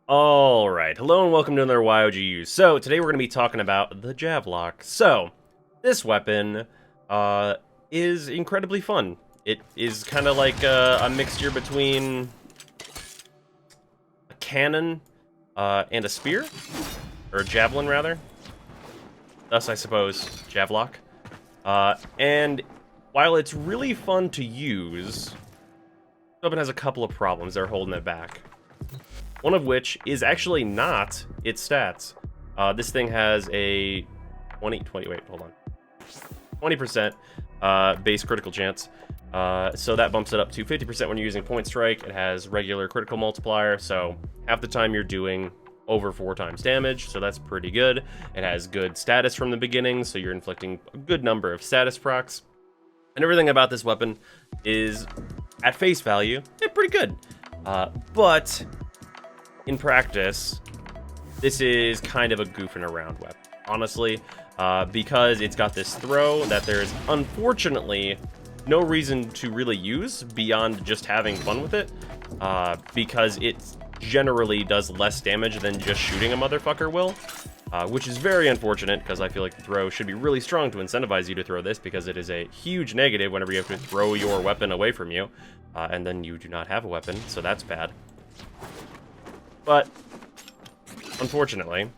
Alright, hello and welcome to another YOGU. So, today we're going to be talking about the Javlok. So, this weapon is incredibly fun. It is kind of like a mixture between a cannon and a spear, or a javelin rather. Thus, I suppose, Javlok. And while it's really fun to use, this weapon has a couple of problems that are holding it back. One of which is actually not its stats. This thing has a 20% base critical chance. So that bumps it up to 50% when you're using point strike. It has regular critical multiplier, so half the time you're doing over 4 times damage, so that's pretty good. It has good status from the beginning, so you're inflicting a good number of status procs. And everything about this weapon is, at face value, pretty good. But in practice, this is kind of a goofing around weapon, honestly, because it's got this throw that there's unfortunately no reason to really use beyond just having fun with it, because it generally does less damage than just shooting a motherfucker will, which is very unfortunate because I feel like the throw should be really strong to incentivize you to throw this, because it is a huge negative whenever you have to throw your weapon away from you, and then you do not have a weapon, so that's bad. But, unfortunately,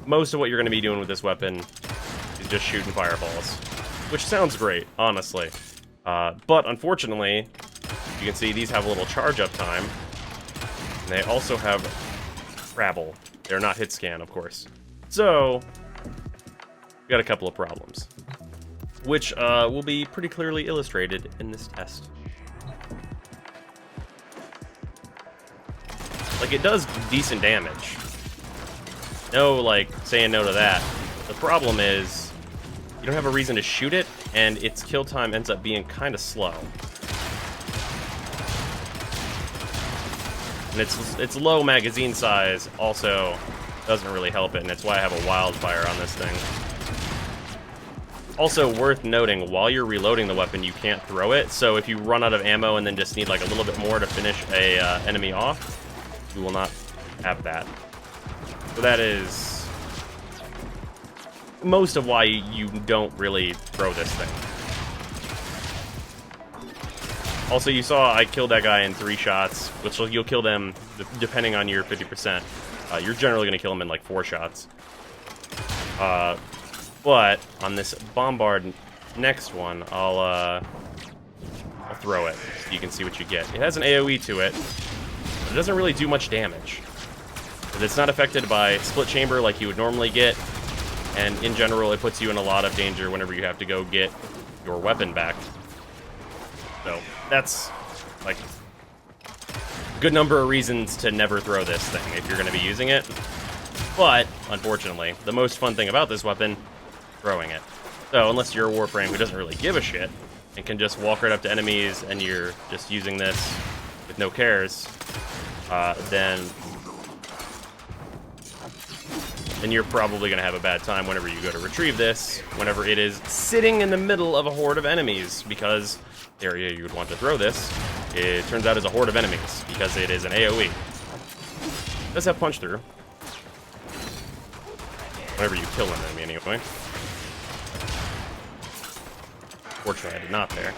most of what you're going to be doing with this weapon is just shooting fireballs. Which sounds great, honestly. But, unfortunately, you can see these have a little charge-up time. And they also have travel. They're not hit scan, of course. So, we got a couple of problems. Which will be pretty clearly illustrated in this test. Like, it does decent damage. No, like, saying no to that. The problem is, you don't have a reason to shoot it, and its kill time ends up being kind of slow. And its low magazine size also doesn't really help it, and that's why I have a wildfire on this thing. Also worth noting, while you're reloading the weapon, you can't throw it, so if you run out of ammo and then just need like a little bit more to finish a enemy off, you will not have that. So that is most of why you don't really throw this thing. Also, you saw I killed that guy in 3 shots, which you'll kill them depending on your 50%. You're generally going to kill them in like 4 shots. But on this bombard next one, I'll throw it so you can see what you get. It has an AoE to it. It doesn't really do much damage. It's not affected by split chamber like you would normally get, and in general it puts you in a lot of danger whenever you have to go get your weapon back. So that's like a good number of reasons to never throw this thing if you're going to be using it. But unfortunately, the most fun thing about this weapon, throwing it. So unless you're a Warframe who doesn't really give a shit and can just walk right up to enemies and you're just using this with no cares, then you're probably going to have a bad time whenever you go to retrieve this, whenever it is sitting in the middle of a horde of enemies, because the area you would want to throw this, it turns out is a horde of enemies, because it is an AoE. It does have punch through. Whenever you kill an enemy, anyway. Fortunately, I did not there.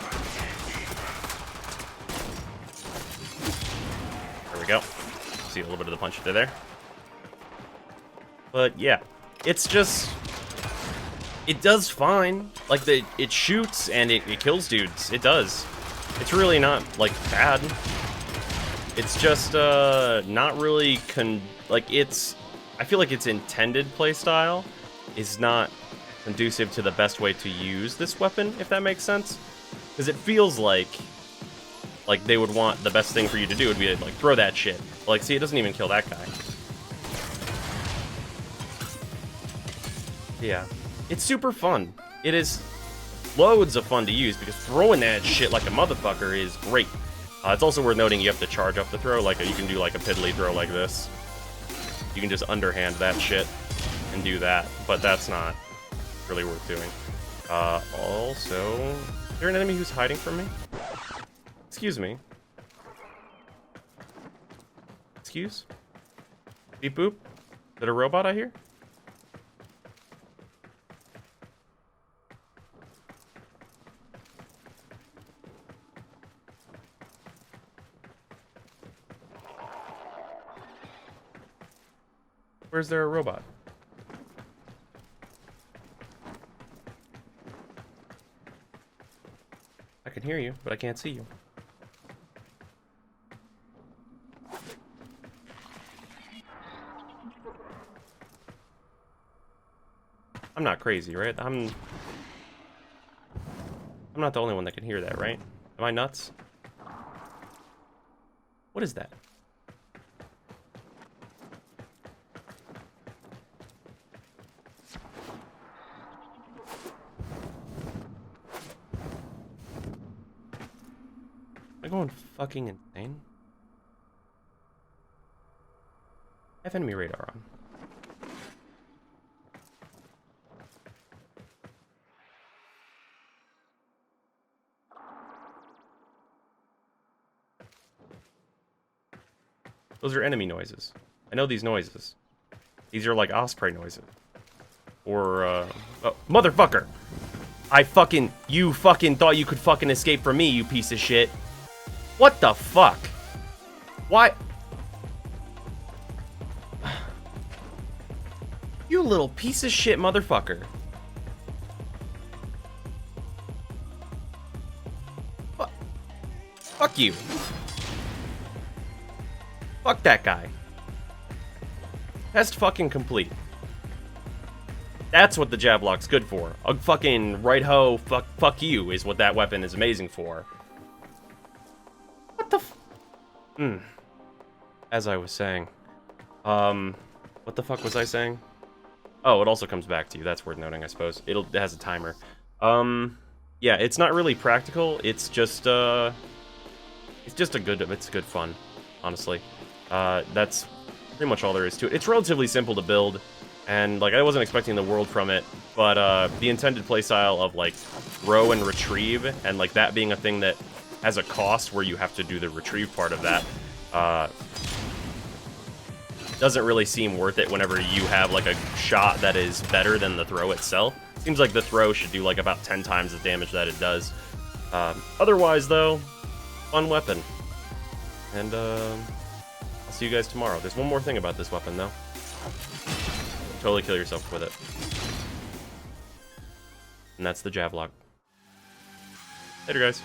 There we go. See a little bit of the punch there. But yeah, it's just, it does fine. Like, it shoots and it kills dudes. It does. It's really not like bad. It's just not really I feel like its intended playstyle is not conducive to the best way to use this weapon, if that makes sense. Because it feels like they would want the best thing for you to do would be like throw that shit. Like, see, it doesn't even kill that guy. Yeah, it's super fun. It is loads of fun to use because throwing that shit like a motherfucker is great. It's also worth noting you have to charge up the throw. Like, you can do like a piddly throw like this. You can just underhand that shit and do that, but that's not really worth doing. Also, is there an enemy who's hiding from me? Excuse me. Excuse? Beep boop? Is it a robot I hear? Where's there a robot? I can hear you, but I can't see you. I'm not crazy, right? I'm not the only one that can hear that, right? Am I nuts? What is that? Am I going fucking insane? I have enemy radar on. Those are enemy noises. I know these noises. These are like osprey noises. Or, oh, motherfucker! You fucking thought you could fucking escape from me, you piece of shit. What the fuck? Why? You little piece of shit motherfucker. Fuck you. Fuck that guy. Test fucking complete. That's what the Javlok's good for. A fucking right ho, fuck you is what that weapon is amazing for. What the As I was saying. What the fuck was I saying? Oh, it also comes back to you. That's worth noting, I suppose. It has a timer. Yeah, it's not really practical. It's just good fun, honestly. That's pretty much all there is to it. It's relatively simple to build, and like I wasn't expecting the world from it, but the intended playstyle of like throw and retrieve, and like that being a thing that has a cost where you have to do the retrieve part of that, doesn't really seem worth it whenever you have like a shot that is better than the throw itself. Seems like the throw should do like about 10 times the damage that it does. Otherwise though, fun weapon. And I'll see you guys tomorrow. There's one more thing about this weapon though. Totally kill yourself with it. And that's the Javlok. Later guys.